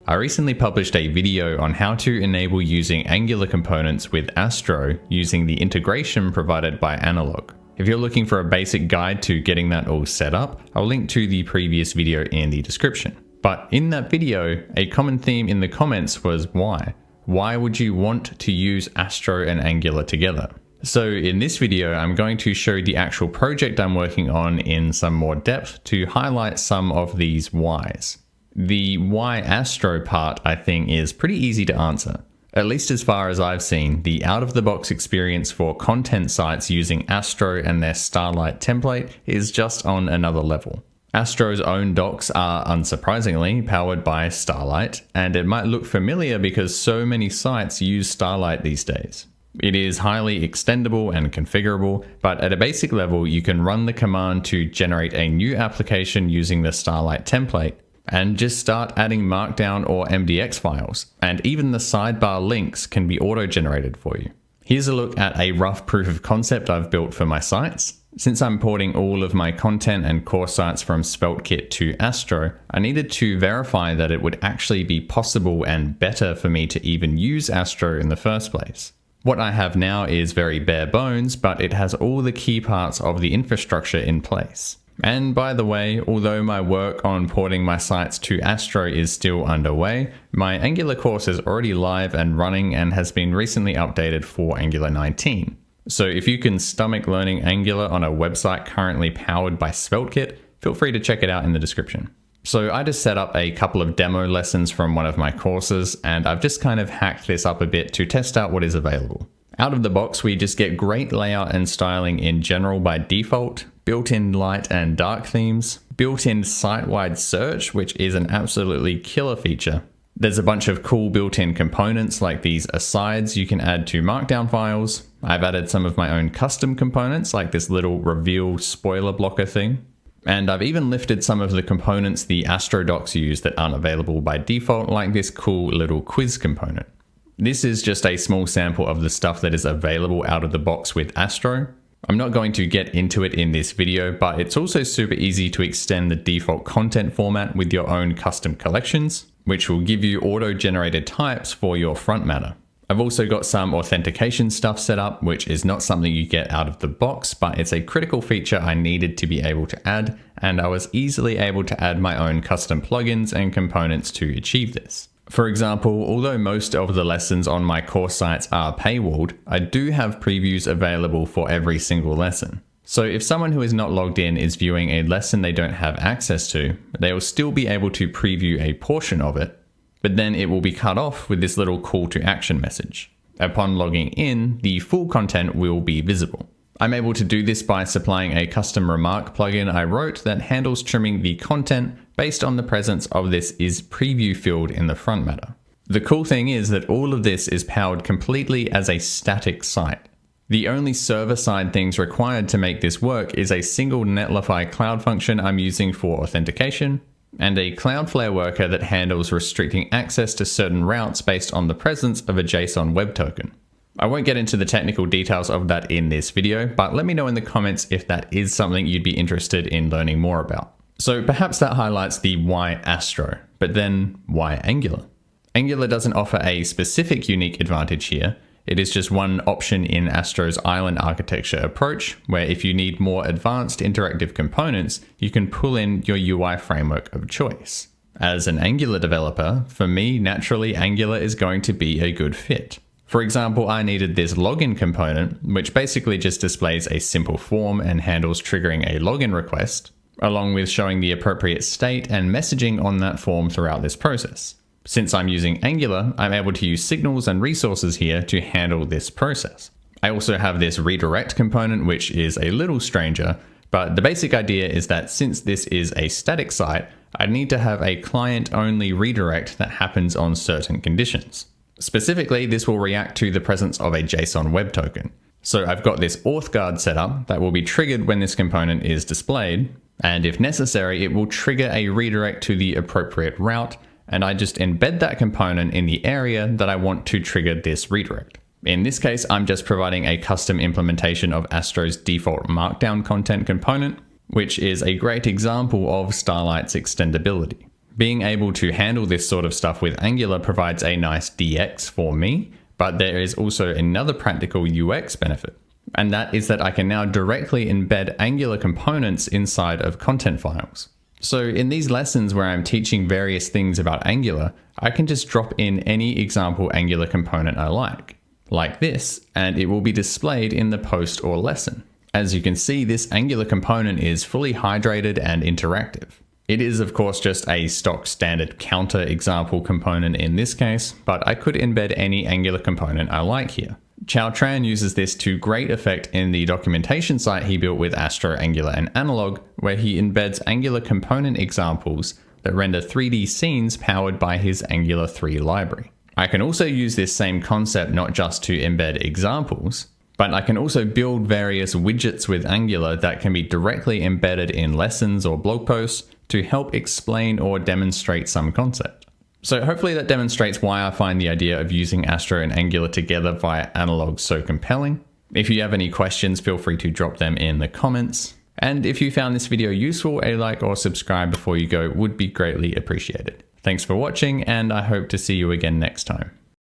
I recently published a video on how to enable using Angular components with Astro using the integration provided by Analog. If you're looking for a basic guide to getting that all set up, I'll link to the previous video in the description. But in that video, a common theme in the comments was why? Why would you want to use Astro and Angular together? So in this video, I'm going to show the actual project I'm working on in some more depth to highlight some of these whys. The why Astro part, I think, is pretty easy to answer. At least as far as I've seen, the out-of-the-box experience for content sites using Astro and their Starlight template is just on another level. Astro's own docs are, unsurprisingly, powered by Starlight, and it might look familiar because so many sites use Starlight these days. It is highly extendable and configurable, but at a basic level, you can run the command to generate a new application using the Starlight template, and just start adding Markdown or MDX files, and even the sidebar links can be auto-generated for you. Here's a look at a rough proof of concept I've built for my sites. Since I'm porting all of my content and core sites from SvelteKit to Astro, I needed to verify that it would actually be possible and better for me to even use Astro in the first place. What I have now is very bare bones, but it has all the key parts of the infrastructure in place. And by the way, although my work on porting my sites to Astro is still underway, my Angular course is already live and running and has been recently updated for Angular 19. So if you can stomach learning Angular on a website currently powered by SvelteKit, feel free to check it out in the description. So I just set up a couple of demo lessons from one of my courses, and I've just kind of hacked this up a bit to test out what is available. Out of the box, we just get great layout and styling in general by default, built-in light and dark themes, built-in site-wide search, which is an absolutely killer feature. There's a bunch of cool built-in components like these asides you can add to Markdown files. I've added some of my own custom components like this little reveal spoiler blocker thing. And I've even lifted some of the components the Astro docs use that aren't available by default, like this cool little quiz component. This is just a small sample of the stuff that is available out of the box with Astro. I'm not going to get into it in this video, but it's also super easy to extend the default content format with your own custom collections, which will give you auto-generated types for your front matter. I've also got some authentication stuff set up, which is not something you get out of the box, but it's a critical feature I needed to be able to add, and I was easily able to add my own custom plugins and components to achieve this. For example, although most of the lessons on my course sites are paywalled, I do have previews available for every single lesson. So if someone who is not logged in is viewing a lesson they don't have access to, they will still be able to preview a portion of it, but then it will be cut off with this little call to action message. Upon logging in, the full content will be visible. I'm able to do this by supplying a custom remark plugin I wrote that handles trimming the content based on the presence of this is preview field in the front matter. The cool thing is that all of this is powered completely as a static site. The only server-side things required to make this work is a single Netlify cloud function I'm using for authentication, and a Cloudflare worker that handles restricting access to certain routes based on the presence of a JSON web token. I won't get into the technical details of that in this video, but let me know in the comments if that is something you'd be interested in learning more about. So perhaps that highlights the why Astro, but then why Angular? Angular doesn't offer a specific unique advantage here. It is just one option in Astro's island architecture approach, where if you need more advanced interactive components, you can pull in your UI framework of choice. As an Angular developer, for me, naturally Angular is going to be a good fit. For example, I needed this login component, which basically just displays a simple form and handles triggering a login request, along with showing the appropriate state and messaging on that form throughout this process. Since I'm using Angular, I'm able to use signals and resources here to handle this process. I also have this redirect component, which is a little stranger, but the basic idea is that since this is a static site, I need to have a client-only redirect that happens on certain conditions. Specifically, this will react to the presence of a JSON web token. So I've got this auth guard set up that will be triggered when this component is displayed, and if necessary, it will trigger a redirect to the appropriate route, and I just embed that component in the area that I want to trigger this redirect. In this case, I'm just providing a custom implementation of Astro's default Markdown content component, which is a great example of Starlight's extendability. Being able to handle this sort of stuff with Angular provides a nice DX for me, but there is also another practical UX benefit. And that is that I can now directly embed Angular components inside of content files. So in these lessons where I'm teaching various things about Angular, I can just drop in any example Angular component I like this, and it will be displayed in the post or lesson. As you can see, this Angular component is fully hydrated and interactive. It is of course just a stock standard counter example component in this case, but I could embed any Angular component I like here. Chao Tran uses this to great effect in the documentation site he built with Astro, Angular and Analog, where he embeds Angular component examples that render 3D scenes powered by his Angular 3 library. I can also use this same concept not just to embed examples, but I can also build various widgets with Angular that can be directly embedded in lessons or blog posts to help explain or demonstrate some concept. So hopefully that demonstrates why I find the idea of using Astro and Angular together via Analog so compelling. If you have any questions, feel free to drop them in the comments. And if you found this video useful, a like or subscribe before you go would be greatly appreciated. Thanks for watching, and I hope to see you again next time.